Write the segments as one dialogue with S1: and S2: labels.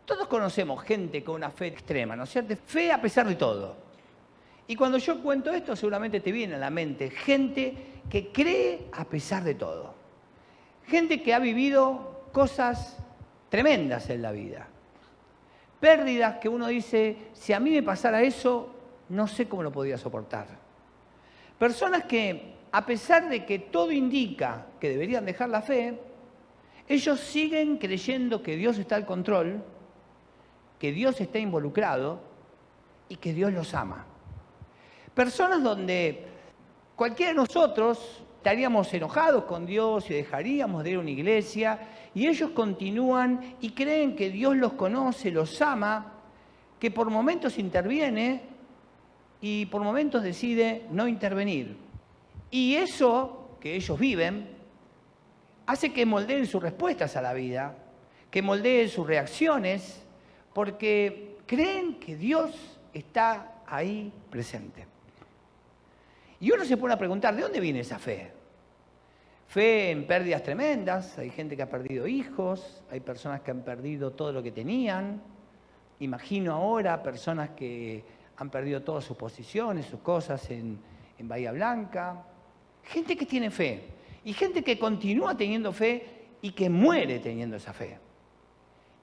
S1: Todos conocemos gente con una fe extrema, ¿no es cierto? Fe a pesar de todo. Y cuando yo cuento esto, seguramente te viene a la mente gente que cree a pesar de todo. Gente que ha vivido cosas tremendas en la vida. Pérdidas que uno dice, si a mí me pasara eso, no sé cómo lo podría soportar. Personas que, a pesar de que todo indica que deberían dejar la fe, ellos siguen creyendo que Dios está al control, que Dios está involucrado y que Dios los ama. Personas donde cualquiera de nosotros estaríamos enojados con Dios y dejaríamos de ir a una iglesia, y ellos continúan y creen que Dios los conoce, los ama, que por momentos interviene y por momentos decide no intervenir. Y eso que ellos viven hace que moldeen sus respuestas a la vida, que moldeen sus reacciones, porque creen que Dios está ahí presente. Y uno se pone a preguntar, ¿de dónde viene esa fe? Fe en pérdidas tremendas, hay gente que ha perdido hijos, hay personas que han perdido todo lo que tenían. Imagino ahora personas que han perdido todas sus posiciones, sus cosas en Bahía Blanca. Gente que tiene fe y gente que continúa teniendo fe y que muere teniendo esa fe.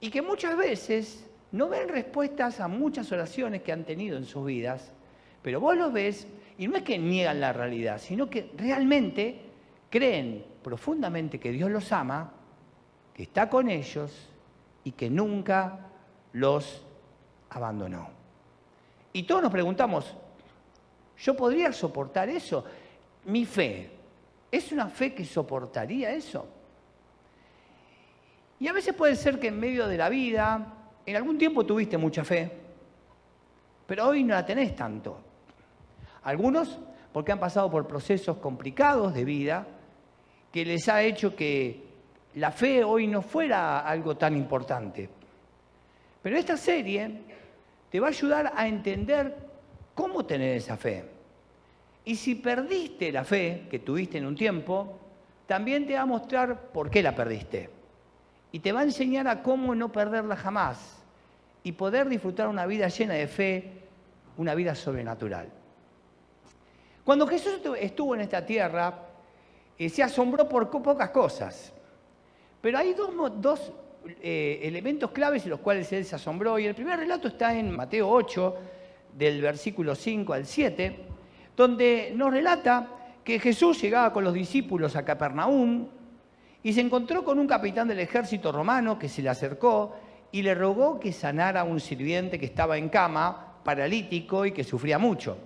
S1: Y que muchas veces no ven respuestas a muchas oraciones que han tenido en sus vidas, pero vos los ves y no es que niegan la realidad, sino que realmente creen profundamente que Dios los ama, que está con ellos y que nunca los abandonó. Y todos nos preguntamos, ¿yo podría soportar eso? Mi fe, ¿es una fe que soportaría eso? Y a veces puede ser que en medio de la vida, en algún tiempo tuviste mucha fe, pero hoy no la tenés tanto. Algunos porque han pasado por procesos complicados de vida que les ha hecho que la fe hoy no fuera algo tan importante. Pero esta serie te va a ayudar a entender cómo tener esa fe. Y si perdiste la fe que tuviste en un tiempo, también te va a mostrar por qué la perdiste. Y te va a enseñar a cómo no perderla jamás y poder disfrutar una vida llena de fe, una vida sobrenatural. Cuando Jesús estuvo en esta tierra, se asombró por pocas cosas. Pero hay dos elementos claves en los cuales él se asombró. Y el primer relato está en Mateo 8, del versículo 5 al 7, donde nos relata que Jesús llegaba con los discípulos a Capernaum y se encontró con un capitán del ejército romano que se le acercó y le rogó que sanara a un sirviente que estaba en cama, paralítico y que sufría mucho.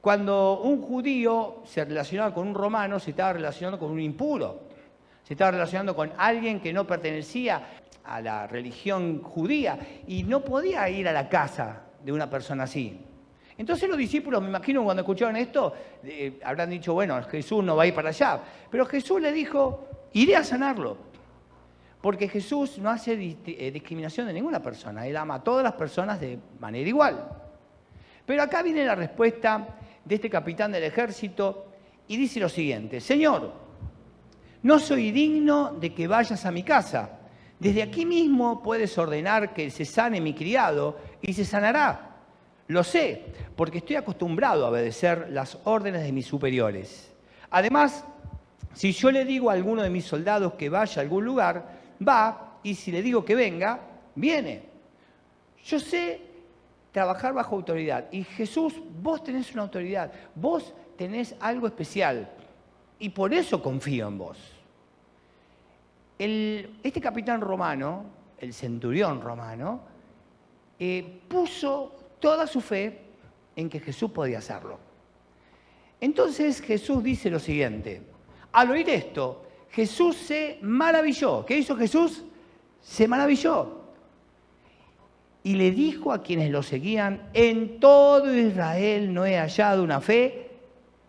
S1: Cuando un judío se relacionaba con un romano, se estaba relacionando con un impuro. Se estaba relacionando con alguien que no pertenecía a la religión judía y no podía ir a la casa de una persona así. Entonces los discípulos, me imagino, cuando escucharon esto, habrán dicho, bueno, Jesús no va a ir para allá. Pero Jesús le dijo, iré a sanarlo. Porque Jesús no hace discriminación de ninguna persona. Él ama a todas las personas de manera igual. Pero acá viene la respuesta de este capitán del ejército y dice lo siguiente: Señor, no soy digno de que vayas a mi casa. Desde aquí mismo puedes ordenar que se sane mi criado y se sanará. Lo sé, porque estoy acostumbrado a obedecer las órdenes de mis superiores. Además, si yo le digo a alguno de mis soldados que vaya a algún lugar, va, y si le digo que venga, viene. Yo sé trabajar bajo autoridad. Y Jesús, vos tenés una autoridad, vos tenés algo especial. Y por eso confío en vos. Este capitán romano, el centurión romano, puso toda su fe en que Jesús podía hacerlo. Entonces Jesús dice lo siguiente: al oír esto, Jesús se maravilló. ¿Qué hizo Jesús? Se maravilló. Y le dijo a quienes lo seguían: en todo Israel no he hallado una fe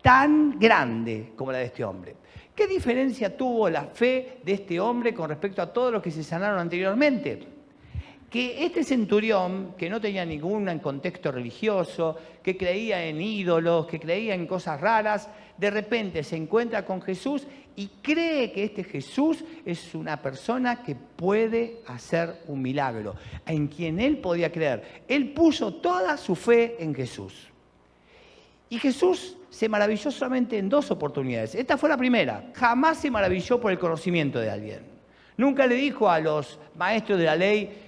S1: tan grande como la de este hombre. ¿Qué diferencia tuvo la fe de este hombre con respecto a todos los que se sanaron anteriormente? que este centurión, que no tenía ningún contexto religioso, que creía en ídolos, que creía en cosas raras, de repente se encuentra con Jesús y cree que este Jesús es una persona que puede hacer un milagro, en quien él podía creer. Él puso toda su fe en Jesús. Y Jesús se maravilló solamente en 2 oportunidades. Esta fue la primera. Jamás se maravilló por el conocimiento de alguien. Nunca le dijo a los maestros de la ley,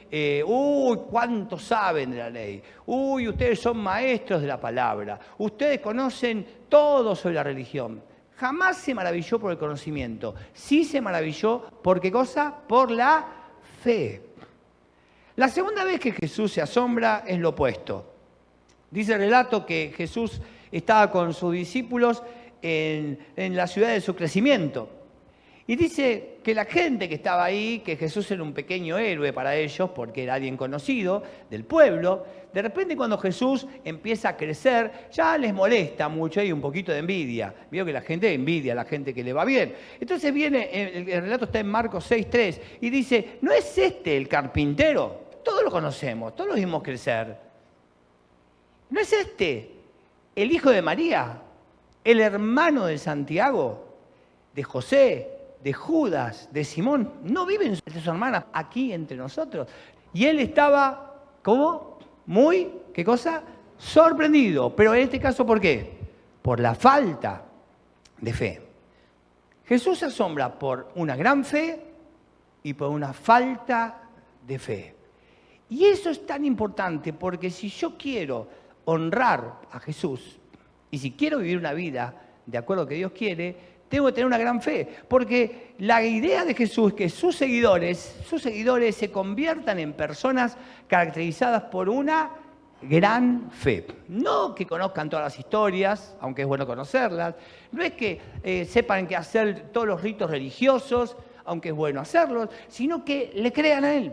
S1: uy, ¿cuánto saben de la ley? Uy, ustedes son maestros de la palabra. Ustedes conocen todo sobre la religión. Jamás se maravilló por el conocimiento. Sí se maravilló, ¿por qué cosa? Por la fe. La segunda vez que Jesús se asombra es lo opuesto. Dice el relato que Jesús estaba con sus discípulos en la ciudad de su crecimiento. Y dice que la gente que estaba ahí, que Jesús era un pequeño héroe para ellos, porque era alguien conocido del pueblo, de repente cuando Jesús empieza a crecer, ya les molesta mucho, hay un poquito de envidia. Veo que la gente envidia a la gente que le va bien. Entonces viene, el relato está en Marcos 6:3, y dice, ¿no es este el carpintero? Todos lo conocemos, todos lo vimos crecer. ¿No es este el hijo de María, el hermano de Santiago, de José, de Judas, de Simón? ¿No viven sus hermanas aquí entre nosotros? Y él estaba, ¿cómo? Muy, ¿qué cosa? Sorprendido. Pero en este caso, ¿por qué? Por la falta de fe. Jesús se asombra por una gran fe y por una falta de fe. Y eso es tan importante porque si yo quiero honrar a Jesús y si quiero vivir una vida de acuerdo a lo que Dios quiere, tengo que tener una gran fe, porque la idea de Jesús es que sus seguidores se conviertan en personas caracterizadas por una gran fe. No que conozcan todas las historias, aunque es bueno conocerlas, no es que sepan qué hacer todos los ritos religiosos, aunque es bueno hacerlos, sino que le crean a Él.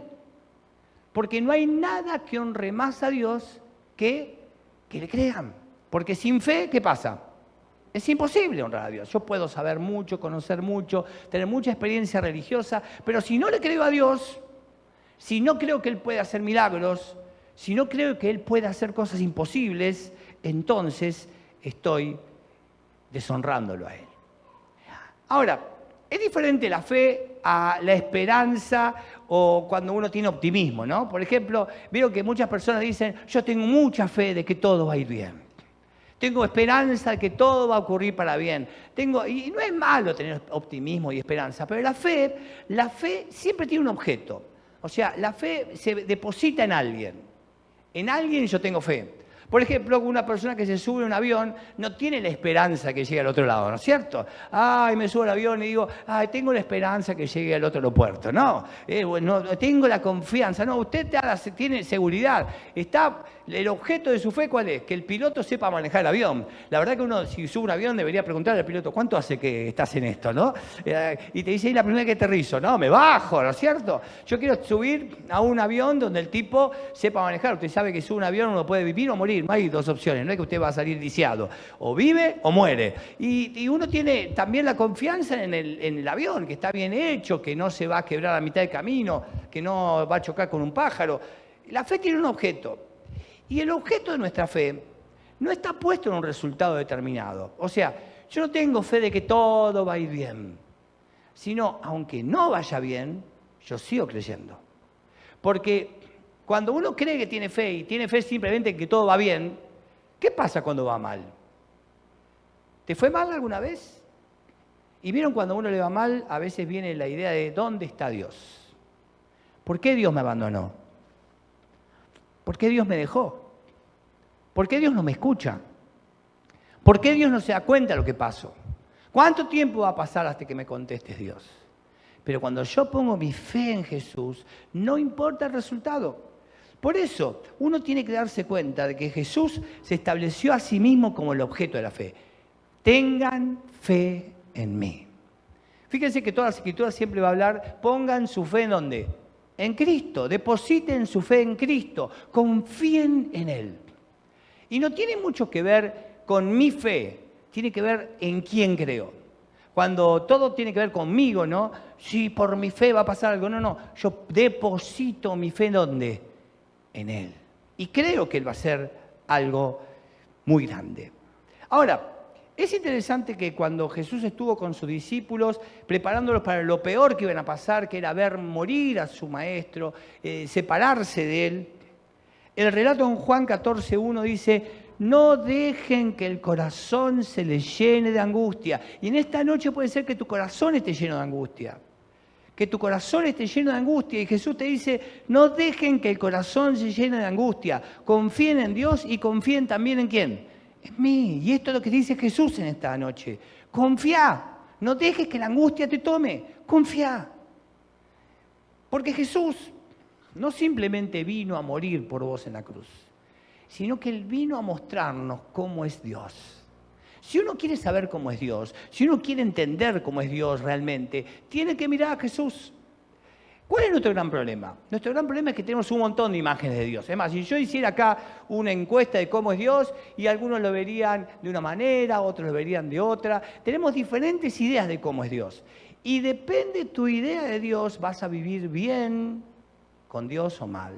S1: Porque no hay nada que honre más a Dios que le crean. Porque sin fe, ¿qué pasa? Es imposible honrar a Dios. Yo puedo saber mucho, conocer mucho, tener mucha experiencia religiosa, pero si no le creo a Dios, si no creo que Él puede hacer milagros, si no creo que Él puede hacer cosas imposibles, entonces estoy deshonrándolo a Él. Ahora, es diferente la fe a la esperanza o cuando uno tiene optimismo, ¿no? Por ejemplo, veo que muchas personas dicen, yo tengo mucha fe de que todo va a ir bien. Tengo esperanza de que todo va a ocurrir para bien. Y no es malo tener optimismo y esperanza, pero la fe siempre tiene un objeto. O sea, la fe se deposita en alguien. En alguien yo tengo fe. Por ejemplo, una persona que se sube a un avión no tiene la esperanza que llegue al otro lado, ¿no es cierto? Ay, me subo al avión y digo, ay, tengo la esperanza que llegue al otro aeropuerto. No, no tengo la confianza. No, usted tiene seguridad. El objeto de su fe, ¿cuál es? Que el piloto sepa manejar el avión. La verdad que uno, si sube un avión, debería preguntarle al piloto, ¿cuánto hace que estás en esto, no? Y te dice, ¿y la primera que aterrizo? No, me bajo, ¿no es cierto? Yo quiero subir a un avión donde el tipo sepa manejar. Usted sabe que sube un avión, uno puede vivir o morir. No hay dos opciones, no es que usted va a salir lisiado. O vive o muere. Y uno tiene también la confianza en el avión, que está bien hecho, que no se va a quebrar a mitad de camino, que no va a chocar con un pájaro. La fe tiene un objeto. Y el objeto de nuestra fe no está puesto en un resultado determinado. O sea, yo no tengo fe de que todo va a ir bien, sino, aunque no vaya bien, yo sigo creyendo. Porque cuando uno cree que tiene fe y tiene fe simplemente en que todo va bien, ¿qué pasa cuando va mal? ¿Te fue mal alguna vez? Y vieron, cuando a uno le va mal, a veces viene la idea de ¿dónde está Dios? ¿Por qué Dios me abandonó? ¿Por qué Dios me dejó? ¿Por qué Dios no me escucha? ¿Por qué Dios no se da cuenta de lo que pasó? ¿Cuánto tiempo va a pasar hasta que me contestes, Dios? Pero cuando yo pongo mi fe en Jesús, no importa el resultado. Por eso, uno tiene que darse cuenta de que Jesús se estableció a sí mismo como el objeto de la fe. Tengan fe en mí. Fíjense que todas las Escrituras siempre va a hablar, pongan su fe ¿en dónde? En Cristo, depositen su fe en Cristo, confíen en Él. Y no tiene mucho que ver con mi fe, tiene que ver en quién creo. Cuando todo tiene que ver conmigo, ¿no? Si por mi fe va a pasar algo. No, yo deposito mi fe, ¿en dónde? En Él. Y creo que Él va a hacer algo muy grande. Ahora, es interesante que cuando Jesús estuvo con sus discípulos, preparándolos para lo peor que iban a pasar, que era ver morir a su maestro, separarse de Él, el relato en Juan 14:1 dice: no dejen que el corazón se les llene de angustia. Y en esta noche puede ser que tu corazón esté lleno de angustia. Que tu corazón esté lleno de angustia. Y Jesús te dice: no dejen que el corazón se llene de angustia. Confíen en Dios y confíen también en ¿quién? En mí. Y esto es lo que dice Jesús en esta noche. Confía. No dejes que la angustia te tome. Confía. Porque Jesús no simplemente vino a morir por vos en la cruz, sino que Él vino a mostrarnos cómo es Dios. Si uno quiere saber cómo es Dios, si uno quiere entender cómo es Dios realmente, tiene que mirar a Jesús. ¿Cuál es nuestro gran problema? Nuestro gran problema es que tenemos un montón de imágenes de Dios. Es más, si yo hiciera acá una encuesta de cómo es Dios, y algunos lo verían de una manera, otros lo verían de otra, tenemos diferentes ideas de cómo es Dios. Y depende de tu idea de Dios, vas a vivir bien con Dios o mal.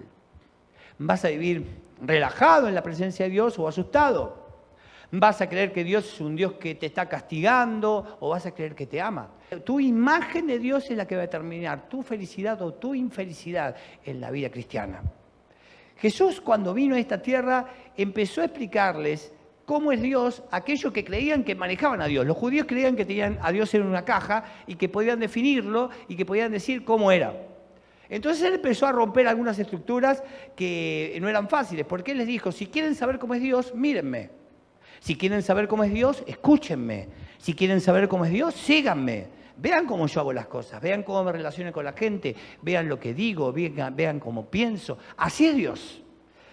S1: Vas a vivir relajado en la presencia de Dios o asustado. Vas a creer que Dios es un Dios que te está castigando o vas a creer que te ama. Tu imagen de Dios es la que va a determinar tu felicidad o tu infelicidad en la vida cristiana. Jesús, cuando vino a esta tierra, empezó a explicarles cómo es Dios a aquellos que creían que manejaban a Dios. Los judíos creían que tenían a Dios en una caja y que podían definirlo y que podían decir cómo era. Entonces Él empezó a romper algunas estructuras que no eran fáciles, porque Él les dijo: si quieren saber cómo es Dios, mírenme. Si quieren saber cómo es Dios, escúchenme. Si quieren saber cómo es Dios, síganme. Vean cómo yo hago las cosas, vean cómo me relaciono con la gente, vean lo que digo, vean cómo pienso. Así es Dios.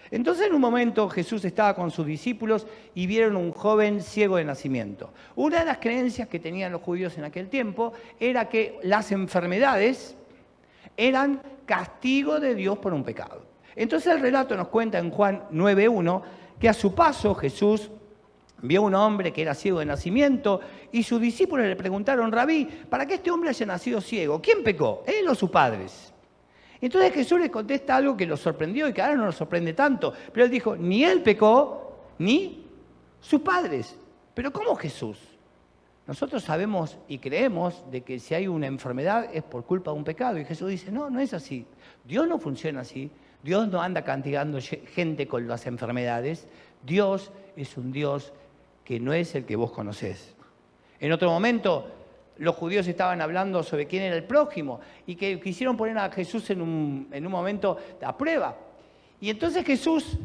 S1: Entonces en un momento Jesús estaba con sus discípulos y vieron un joven ciego de nacimiento. Una de las creencias que tenían los judíos en aquel tiempo era que las enfermedades eran castigo de Dios por un pecado. Entonces el relato nos cuenta en Juan 9:1 que a su paso Jesús vio a un hombre que era ciego de nacimiento y sus discípulos le preguntaron: Rabí, ¿para qué este hombre haya nacido ciego? ¿Quién pecó? ¿Él o sus padres? Entonces Jesús les contesta algo que los sorprendió y que ahora no nos sorprende tanto. Pero Él dijo: ni él pecó, ni sus padres. ¿Pero cómo Jesús? Nosotros sabemos y creemos de que si hay una enfermedad es por culpa de un pecado. Y Jesús dice: no, no es así. Dios no funciona así. Dios no anda castigando gente con las enfermedades. Dios es un Dios que no es el que vos conocés. En otro momento, los judíos estaban hablando sobre quién era el prójimo y que quisieron poner a Jesús en un momento a prueba. Y entonces Jesús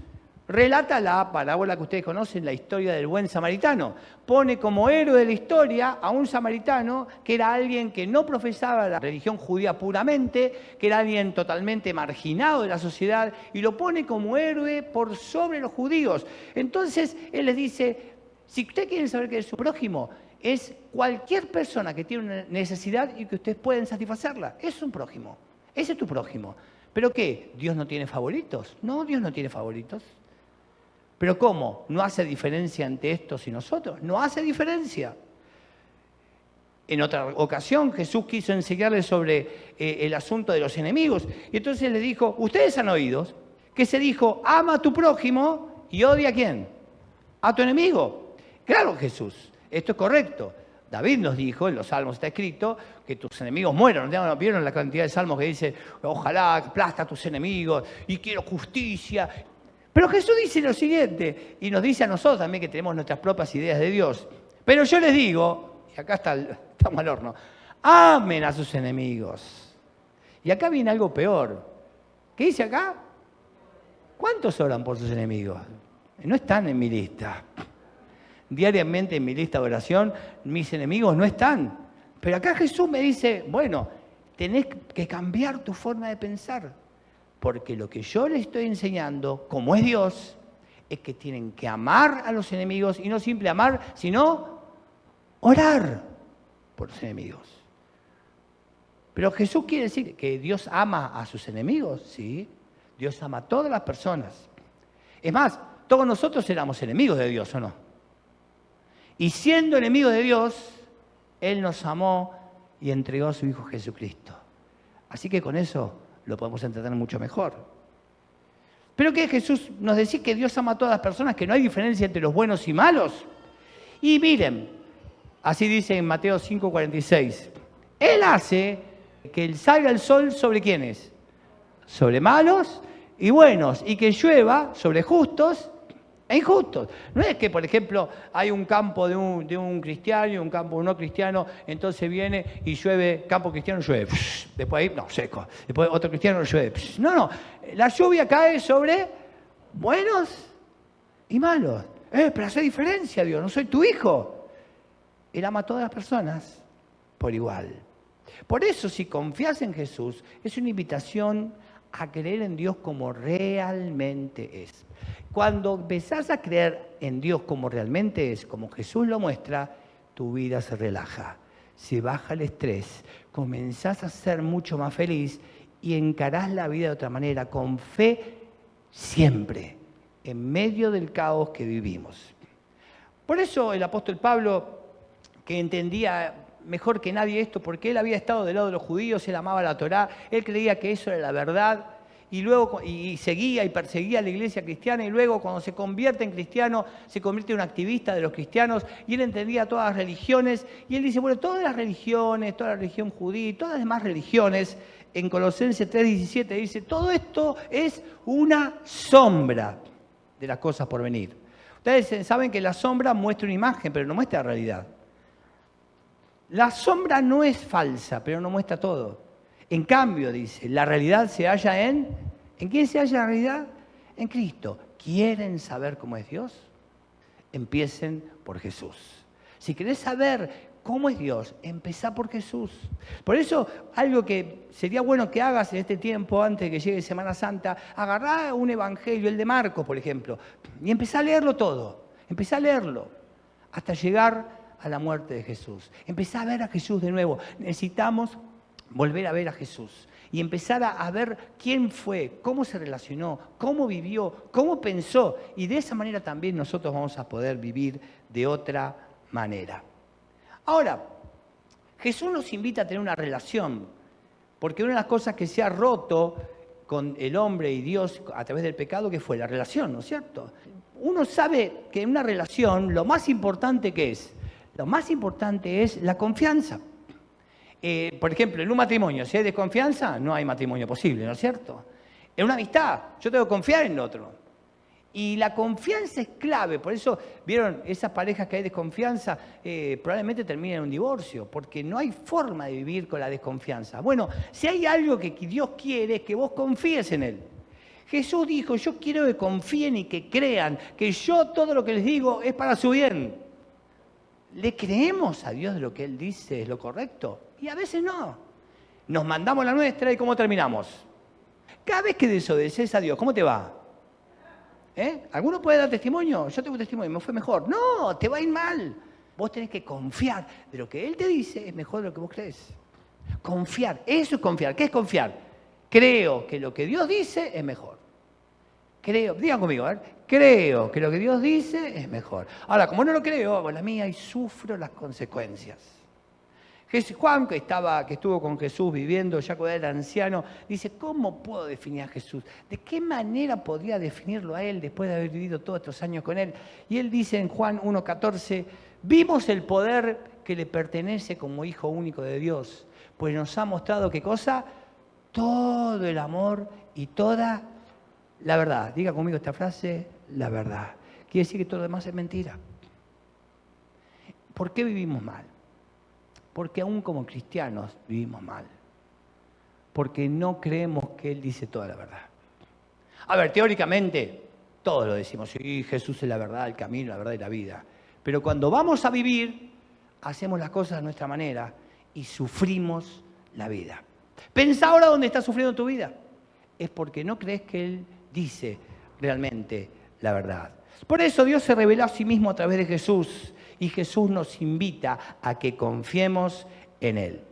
S1: relata la parábola que ustedes conocen, la historia del buen samaritano. Pone como héroe de la historia a un samaritano que era alguien que no profesaba la religión judía puramente, que era alguien totalmente marginado de la sociedad, y lo pone como héroe por sobre los judíos. Entonces Él les dice: si ustedes quieren saber qué es su prójimo, es cualquier persona que tiene una necesidad y que ustedes pueden satisfacerla. Es un prójimo. Ese es tu prójimo. ¿Pero qué? ¿Dios no tiene favoritos? No, Dios no tiene favoritos. ¿Pero cómo? ¿No hace diferencia entre estos y nosotros? No hace diferencia. En otra ocasión Jesús quiso enseñarles sobre el asunto de los enemigos. Y entonces les dijo: ustedes han oído que se dijo: ama a tu prójimo y odia ¿a quién? A tu enemigo. Claro, Jesús, esto es correcto. David nos dijo, en los salmos está escrito, que tus enemigos mueran. ¿No vieron la cantidad de salmos que dice: ojalá aplasta a tus enemigos y quiero justicia? Pero Jesús dice lo siguiente, y nos dice a nosotros también que tenemos nuestras propias ideas de Dios. Pero yo les digo, y acá estamos al horno: amen a sus enemigos. Y acá viene algo peor. ¿Qué dice acá? ¿Cuántos oran por sus enemigos? No están en mi lista. Diariamente en mi lista de oración, mis enemigos no están. Pero acá Jesús me dice: bueno, tenés que cambiar tu forma de pensar. Porque lo que yo les estoy enseñando, como es Dios, es que tienen que amar a los enemigos, y no simple amar, sino orar por los enemigos. Pero Jesús quiere decir que Dios ama a sus enemigos, ¿sí? Dios ama a todas las personas. Es más, todos nosotros éramos enemigos de Dios, ¿o no? Y siendo enemigos de Dios, Él nos amó y entregó a su Hijo Jesucristo. Así que con eso lo podemos entender mucho mejor. ¿Pero qué? Jesús nos decía que Dios ama a todas las personas, que no hay diferencia entre los buenos y malos. Y miren, así dice en Mateo 5:46. Él hace que salga el sol sobre ¿quiénes? Sobre malos y buenos, y que llueva sobre justos e injustos. No es que, por ejemplo, hay un campo de un cristiano y un campo no cristiano, entonces viene y llueve, campo cristiano llueve, después ahí, no, seco, después otro cristiano llueve. No, la lluvia cae sobre buenos y malos. Pero hace diferencia, Dios, no soy tu hijo. Él ama a todas las personas por igual. Por eso, si confías en Jesús, es una invitación a creer en Dios como realmente es. Cuando empezás a creer en Dios como realmente es, como Jesús lo muestra, tu vida se relaja, se baja el estrés, comenzás a ser mucho más feliz y encarás la vida de otra manera, con fe siempre, en medio del caos que vivimos. Por eso el apóstol Pablo, que entendía mejor que nadie esto, porque él había estado del lado de los judíos, él amaba la Torá, él creía que eso era la verdad, y luego seguía y perseguía a la iglesia cristiana, y luego cuando se convierte en cristiano, se convierte en un activista de los cristianos, y él entendía todas las religiones, y él dice, bueno, todas las religiones, toda la religión judía y todas las demás religiones, en Colosenses 3:17 dice, todo esto es una sombra de las cosas por venir. Ustedes saben que la sombra muestra una imagen, pero no muestra la realidad. La sombra no es falsa, pero no muestra todo. En cambio, dice, la realidad se halla ¿en quién se halla la realidad? En Cristo. ¿Quieren saber cómo es Dios? Empiecen por Jesús. Si querés saber cómo es Dios, empezá por Jesús. Por eso, algo que sería bueno que hagas en este tiempo, antes de que llegue Semana Santa, agarrá un evangelio, el de Marcos, por ejemplo, y empezá a leerlo todo. Empezá a leerlo hasta llegar a la muerte de Jesús. Empezá a ver a Jesús de nuevo. Necesitamos volver a ver a Jesús y empezar a ver quién fue, cómo se relacionó, cómo vivió, cómo pensó. Y de esa manera también nosotros vamos a poder vivir de otra manera. Ahora, Jesús nos invita a tener una relación, porque una de las cosas que se ha roto con el hombre y Dios a través del pecado, que fue la relación, ¿no es cierto? Uno sabe que en una relación lo más importante que es, lo más importante es la confianza. Por ejemplo, en un matrimonio, si hay desconfianza, no hay matrimonio posible, ¿no es cierto? En una amistad, yo tengo que confiar en el otro. Y la confianza es clave, por eso, ¿vieron? Esas parejas que hay desconfianza probablemente terminen en un divorcio, porque no hay forma de vivir con la desconfianza. Bueno, si hay algo que Dios quiere, es que vos confíes en Él. Jesús dijo, yo quiero que confíen y que crean, que yo todo lo que les digo es para su bien. ¿Le creemos a Dios de lo que Él dice es lo correcto? Y a veces no. Nos mandamos la nuestra y ¿cómo terminamos? Cada vez que desobedeces a Dios, ¿cómo te va? ¿Alguno puede dar testimonio? Yo tengo testimonio, me fue mejor. No, te va a ir mal. Vos tenés que confiar de lo que Él te dice es mejor de lo que vos crees. Confiar, eso es confiar. ¿Qué es confiar? Creo que lo que Dios dice es mejor. Creo, digan conmigo, creo que lo que Dios dice es mejor. Ahora, como no lo creo, hago la mía y sufro las consecuencias. Juan, que estuvo con Jesús viviendo ya cuando era anciano, dice, ¿cómo puedo definir a Jesús? ¿De qué manera podría definirlo a Él después de haber vivido todos estos años con Él? Y Él dice en Juan 1:14, vimos el poder que le pertenece como Hijo único de Dios, pues nos ha mostrado, ¿qué cosa? Todo el amor y toda la verdad. Diga conmigo esta frase, la verdad. Quiere decir que todo lo demás es mentira. ¿Por qué vivimos mal? Porque aún como cristianos vivimos mal. Porque no creemos que Él dice toda la verdad. A ver, teóricamente, todos lo decimos. Sí, Jesús es la verdad, el camino, la verdad y la vida. Pero cuando vamos a vivir, hacemos las cosas a nuestra manera y sufrimos la vida. Pensá ahora dónde estás sufriendo tu vida. Es porque no crees que Él dice realmente la verdad. Por eso Dios se reveló a sí mismo a través de Jesús. Y Jesús nos invita a que confiemos en Él.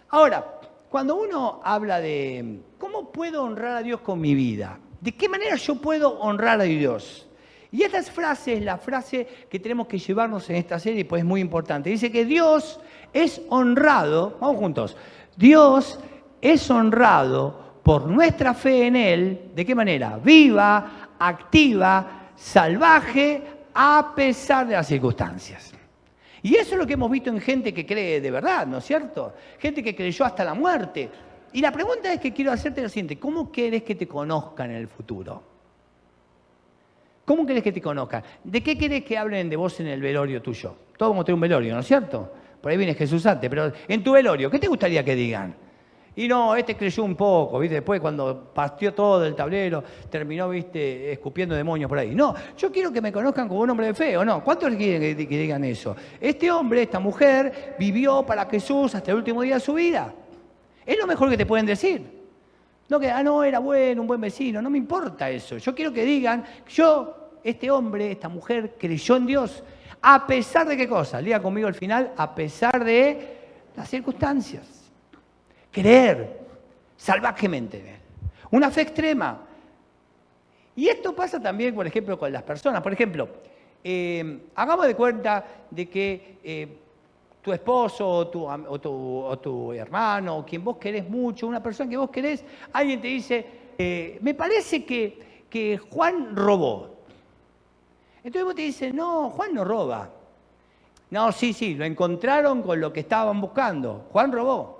S1: Ahora, cuando uno habla de cómo puedo honrar a Dios con mi vida, ¿de qué manera yo puedo honrar a Dios? Y esta frase es la frase que tenemos que llevarnos en esta serie, pues es muy importante. Dice que Dios es honrado, vamos juntos, Dios es honrado por nuestra fe en Él. ¿De qué manera? Viva, activa, salvaje, a pesar de las circunstancias. Y eso es lo que hemos visto en gente que cree de verdad, ¿no es cierto? Gente que creyó hasta la muerte. Y la pregunta es que quiero hacerte la siguiente: ¿cómo querés que te conozcan en el futuro? ¿Cómo querés que te conozcan? ¿De qué querés que hablen de vos en el velorio tuyo? Todos vamos a tener un velorio, ¿no es cierto? Por ahí viene Jesús antes, pero en tu velorio, ¿qué te gustaría que digan? Y no, este creyó un poco, ¿viste? Después cuando partió todo el tablero, terminó, ¿viste?, escupiendo demonios por ahí. No, yo quiero que me conozcan como un hombre de fe, ¿o no? ¿Cuántos quieren que digan eso? Este hombre, esta mujer, vivió para Jesús hasta el último día de su vida. Es lo mejor que te pueden decir. No que, no, era bueno, un buen vecino, no me importa eso. Yo quiero que digan, este hombre, esta mujer, creyó en Dios, a pesar de qué cosa. Diga conmigo al final, a pesar de las circunstancias. Creer salvajemente. Una fe extrema. Y esto pasa también, por ejemplo, con las personas. Por ejemplo, hagamos de cuenta de que tu esposo o tu hermano, o quien vos querés mucho, una persona que vos querés, alguien te dice, me parece que Juan robó. Entonces vos te dices, no, Juan no roba. No, sí, lo encontraron con lo que estaban buscando. Juan robó.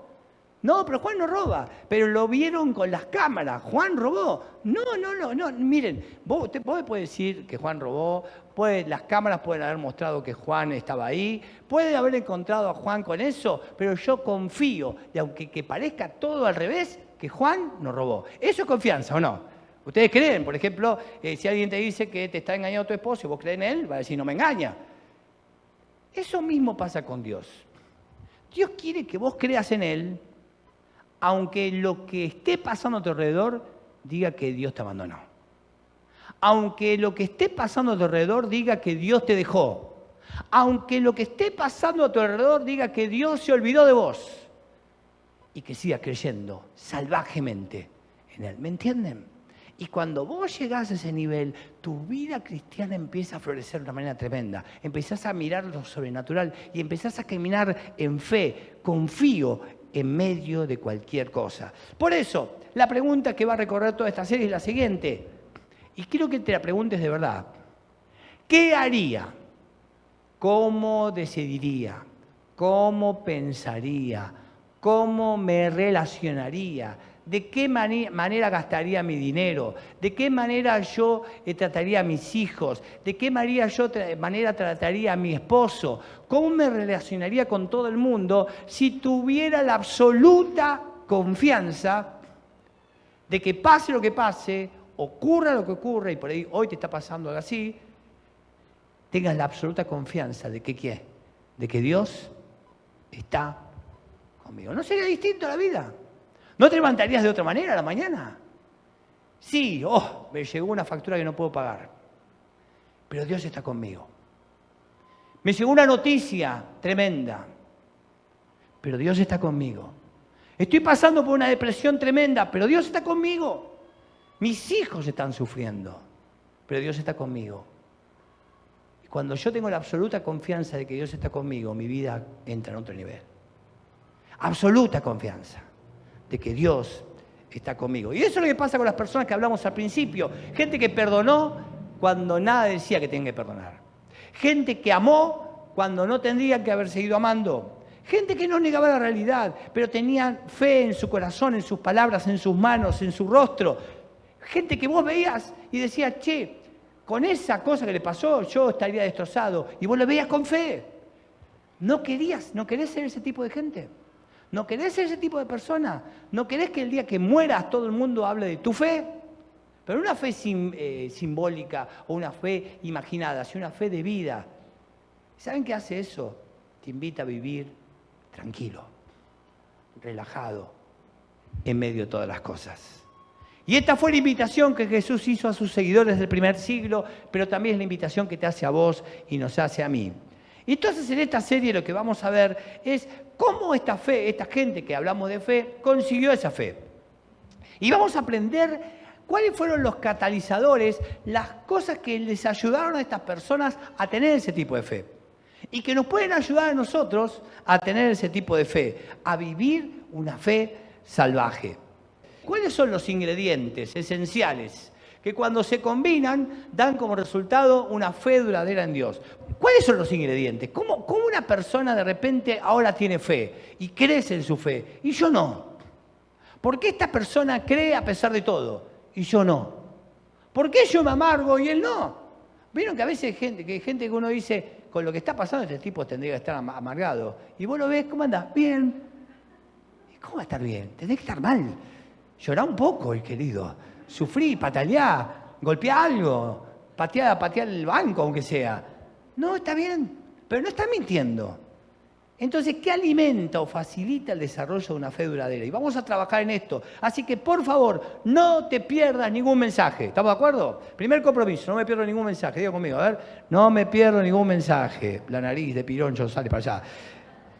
S1: No, pero Juan no roba. Pero lo vieron con las cámaras. Juan robó. No. Miren, vos me podés decir que Juan robó. Las cámaras pueden haber mostrado que Juan estaba ahí. Puede haber encontrado a Juan con eso. Pero yo confío, y aunque que parezca todo al revés, que Juan no robó. ¿Eso es confianza o no? Ustedes creen, por ejemplo, si alguien te dice que te está engañando tu esposo y vos crees en él, va a decir, no me engaña. Eso mismo pasa con Dios. Dios quiere que vos creas en Él, aunque lo que esté pasando a tu alrededor diga que Dios te abandonó. Aunque lo que esté pasando a tu alrededor diga que Dios te dejó. Aunque lo que esté pasando a tu alrededor diga que Dios se olvidó de vos. Y que sigas creyendo salvajemente en Él. ¿Me entienden? Y cuando vos llegás a ese nivel, tu vida cristiana empieza a florecer de una manera tremenda. Empezás a mirar lo sobrenatural y empezás a caminar en fe, confío, en medio de cualquier cosa. Por eso, la pregunta que va a recorrer toda esta serie es la siguiente. Y quiero que te la preguntes de verdad. ¿Qué haría? ¿Cómo decidiría? ¿Cómo pensaría? ¿Cómo me relacionaría? ¿De qué manera gastaría mi dinero? ¿De qué manera yo trataría a mis hijos? ¿De qué manera trataría a mi esposo? ¿Cómo me relacionaría con todo el mundo si tuviera la absoluta confianza de que pase lo que pase, ocurra lo que ocurra, y por ahí hoy te está pasando algo así, tengas la absoluta confianza de que ¿qué? De que Dios está conmigo. ¿No sería distinto la vida? ¿No te levantarías de otra manera a la mañana? Sí, me llegó una factura que no puedo pagar, pero Dios está conmigo. Me llegó una noticia tremenda, pero Dios está conmigo. Estoy pasando por una depresión tremenda, pero Dios está conmigo. Mis hijos están sufriendo, pero Dios está conmigo. Y cuando yo tengo la absoluta confianza de que Dios está conmigo, mi vida entra en otro nivel. Absoluta confianza de que Dios está conmigo. Y eso es lo que pasa con las personas que hablamos al principio. Gente que perdonó cuando nada decía que tenía que perdonar. Gente que amó cuando no tendría que haber seguido amando. Gente que no negaba la realidad, pero tenía fe en su corazón, en sus palabras, en sus manos, en su rostro. Gente que vos veías y decías, con esa cosa que le pasó yo estaría destrozado. Y vos lo veías con fe. ¿No querés ser ese tipo de gente? ¿No querés ser ese tipo de persona? ¿No querés que el día que mueras todo el mundo hable de tu fe? Pero una fe simbólica o una fe imaginada, sino una fe de vida. ¿Saben qué hace eso? Te invita a vivir tranquilo, relajado, en medio de todas las cosas. Y esta fue la invitación que Jesús hizo a sus seguidores del primer siglo, pero también es la invitación que te hace a vos y nos hace a mí. Y entonces en esta serie lo que vamos a ver es cómo esta fe, esta gente que hablamos de fe, consiguió esa fe. Y vamos a aprender ¿Cuáles fueron los catalizadores, las cosas que les ayudaron a estas personas a tener ese tipo de fe? Y que nos pueden ayudar a nosotros a tener ese tipo de fe, a vivir una fe salvaje. ¿Cuáles son los ingredientes esenciales que cuando se combinan dan como resultado una fe duradera en Dios? ¿Cuáles son los ingredientes? ¿Cómo una persona de repente ahora tiene fe y crece en su fe y yo no? ¿Por qué esta persona cree a pesar de todo y yo no? ¿Por qué yo me amargo y él no? Vieron que a veces hay gente que uno dice, con lo que está pasando este tipo tendría que estar amargado. Y vos lo ves, ¿cómo andás? Bien. ¿Y cómo va a estar bien? Tendría que estar mal. Llorá un poco, el querido. Sufrí, pataleá, golpeá algo, pateá el banco, aunque sea. No, está bien, pero no está mintiendo. Entonces, ¿qué alimenta o facilita el desarrollo de una fe duradera? Y vamos a trabajar en esto. Así que, por favor, no te pierdas ningún mensaje. ¿Estamos de acuerdo? Primer compromiso, no me pierdo ningún mensaje. Diga conmigo, a ver. No me pierdo ningún mensaje. La nariz de pironcho sale para allá.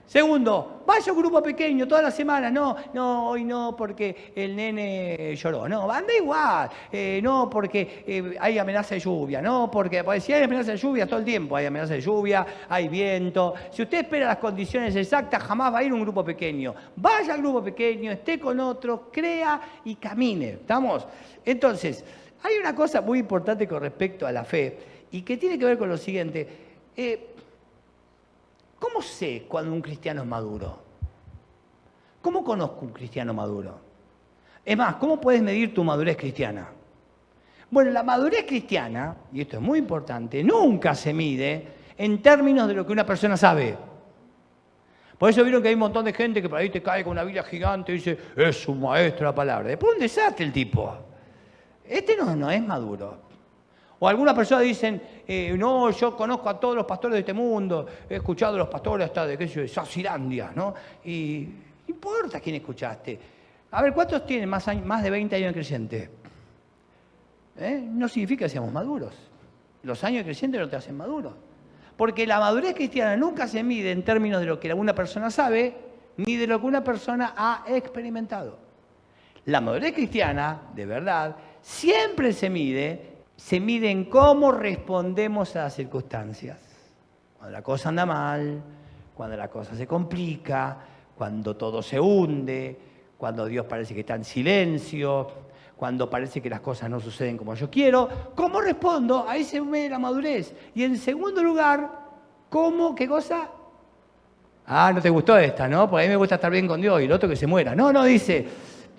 S1: Segundo, vaya a un grupo pequeño toda la semana. No, hoy no porque el nene lloró. No, anda igual. No porque hay amenaza de lluvia. No porque si hay amenaza de lluvia todo el tiempo hay amenaza de lluvia, hay viento. Si usted espera las condiciones exactas, jamás va a ir a un grupo pequeño. Vaya al grupo pequeño, esté con otros, crea y camine. ¿Estamos? Entonces, hay una cosa muy importante con respecto a la fe y que tiene que ver con lo siguiente. ¿Cómo sé cuando un cristiano es maduro? ¿Cómo conozco un cristiano maduro? Es más, ¿cómo puedes medir tu madurez cristiana? Bueno, la madurez cristiana, y esto es muy importante, nunca se mide en términos de lo que una persona sabe. Por eso vieron que hay un montón de gente que por ahí te cae con una Biblia gigante y dice, es un maestro de la palabra. Después un desastre el tipo. Este no es maduro. O algunas personas dicen, no, yo conozco a todos los pastores de este mundo, he escuchado a los pastores hasta de Swazilandia, ¿no? Y no importa quién escuchaste. A ver, ¿cuántos tienen más de 20 años de creyente? No significa que seamos maduros. Los años de creyente no te hacen maduro. Porque la madurez cristiana nunca se mide en términos de lo que una persona sabe, ni de lo que una persona ha experimentado. La madurez cristiana, de verdad, siempre se mide en cómo respondemos a las circunstancias. Cuando la cosa anda mal, cuando la cosa se complica, cuando todo se hunde, cuando Dios parece que está en silencio, cuando parece que las cosas no suceden como yo quiero, ¿cómo respondo? Ahí se ve la madurez. Y en segundo lugar, ¿qué cosa? Ah, no te gustó esta, ¿no? Porque a mí me gusta estar bien con Dios y el otro que se muera. No, dice,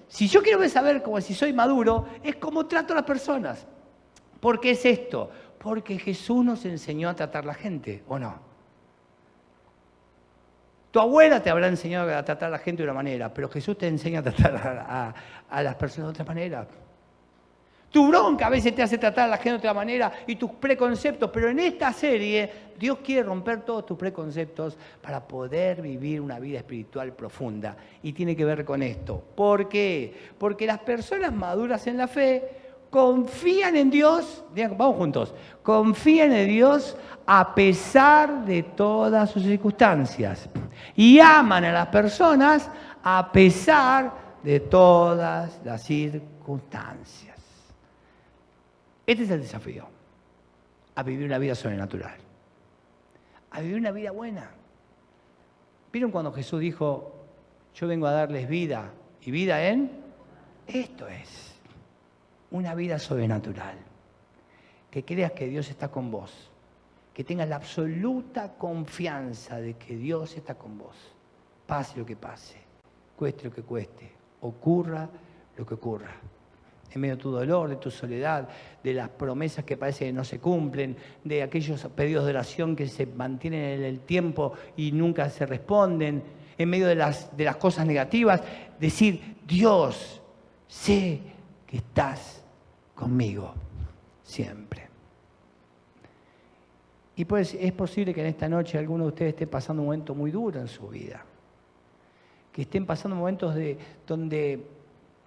S1: si yo quiero saber como si soy maduro, es cómo trato a las personas. ¿Por qué es esto? Porque Jesús nos enseñó a tratar a la gente, ¿o no? Tu abuela te habrá enseñado a tratar a la gente de una manera, pero Jesús te enseña a tratar a las personas de otra manera. Tu bronca a veces te hace tratar a la gente de otra manera y tus preconceptos, pero en esta serie Dios quiere romper todos tus preconceptos para poder vivir una vida espiritual profunda. Y tiene que ver con esto. ¿Por qué? Porque las personas maduras en la fe confían en Dios, vamos juntos, confían en Dios a pesar de todas sus circunstancias y aman a las personas a pesar de todas las circunstancias. Este es el desafío, a vivir una vida sobrenatural, a vivir una vida buena. ¿Vieron cuando Jesús dijo, yo vengo a darles vida y vida en? Esto es. Una vida sobrenatural, que creas que Dios está con vos, que tengas la absoluta confianza de que Dios está con vos, pase lo que pase, cueste lo que cueste, ocurra lo que ocurra, en medio de tu dolor, de tu soledad, de las promesas que parece que no se cumplen, de aquellos pedidos de oración que se mantienen en el tiempo y nunca se responden, en medio de las cosas negativas, decir, Dios, sé que estás conmigo siempre. Y pues es posible que en esta noche alguno de ustedes esté pasando un momento muy duro en su vida, que estén pasando momentos donde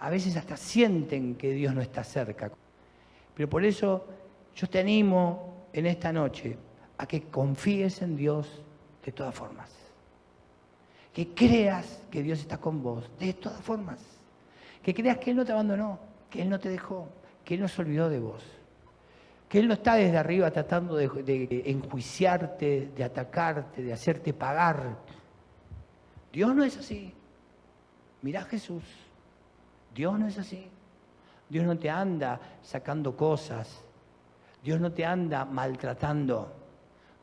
S1: a veces hasta sienten que Dios no está cerca. Pero por eso yo te animo en esta noche a que confíes en Dios de todas formas, que creas que Dios está con vos de todas formas, que creas que Él no te abandonó, que Él no te dejó, que Él no se olvidó de vos. Que Él no está desde arriba tratando de enjuiciarte, de atacarte, de hacerte pagar. Dios no es así. Mirá a Jesús. Dios no es así. Dios no te anda sacando cosas. Dios no te anda maltratando.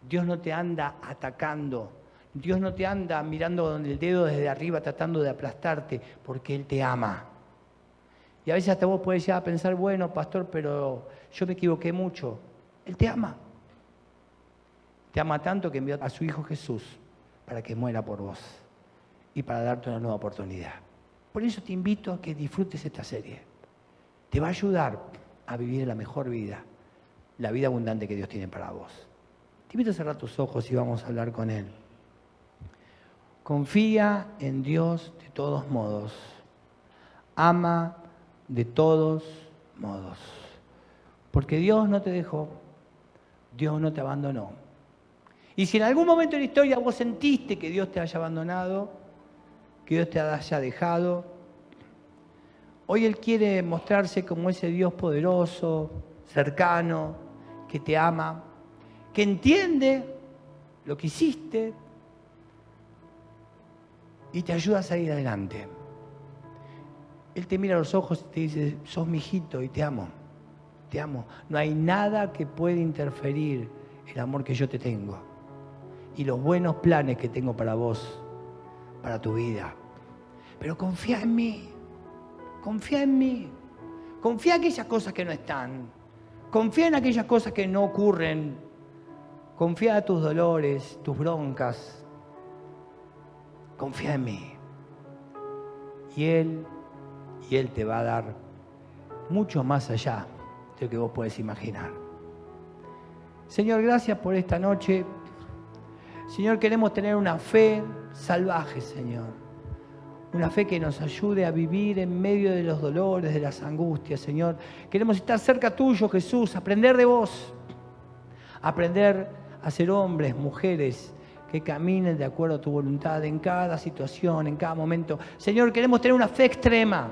S1: Dios no te anda atacando. Dios no te anda mirando con el dedo desde arriba tratando de aplastarte, porque Él te ama. Y a veces hasta vos podés llegar a pensar, bueno, pastor, pero yo me equivoqué mucho. Él te ama. Te ama tanto que envió a su Hijo Jesús para que muera por vos y para darte una nueva oportunidad. Por eso te invito a que disfrutes esta serie. Te va a ayudar a vivir la mejor vida, la vida abundante que Dios tiene para vos. Te invito a cerrar tus ojos y vamos a hablar con Él. Confía en Dios de todos modos. Ama de todos modos. Porque Dios no te dejó, Dios no te abandonó. Y si en algún momento de la historia vos sentiste que Dios te haya abandonado, que Dios te haya dejado, hoy Él quiere mostrarse como ese Dios poderoso, cercano, que te ama, que entiende lo que hiciste y te ayuda a salir adelante. Él te mira a los ojos y te dice, sos mi hijito y te amo, te amo. No hay nada que pueda interferir el amor que yo te tengo y los buenos planes que tengo para vos, para tu vida. Pero confía en mí, confía en mí, confía en aquellas cosas que no están, confía en aquellas cosas que no ocurren, confía en tus dolores, tus broncas, confía en mí. Y Él te va a dar mucho más allá de lo que vos podés imaginar. Señor, gracias por esta noche. Señor, queremos tener una fe salvaje, Señor. Una fe que nos ayude a vivir en medio de los dolores, de las angustias, Señor. Queremos estar cerca tuyo, Jesús, aprender de vos. Aprender a ser hombres, mujeres, que caminen de acuerdo a tu voluntad en cada situación, en cada momento. Señor, queremos tener una fe extrema.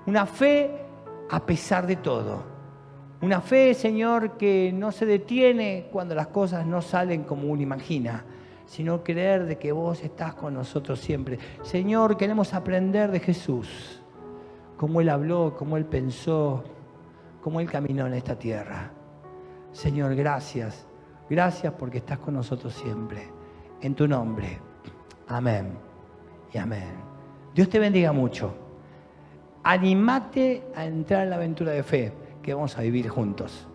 S1: Una fe a pesar de todo. Una fe, Señor, que no se detiene cuando las cosas no salen como uno imagina, sino creer de que vos estás con nosotros siempre. Señor, queremos aprender de Jesús, cómo Él habló, cómo Él pensó, cómo Él caminó en esta tierra. Señor, gracias. Gracias porque estás con nosotros siempre. En tu nombre. Amén y amén. Dios te bendiga mucho. Anímate a entrar en la aventura de fe que vamos a vivir juntos.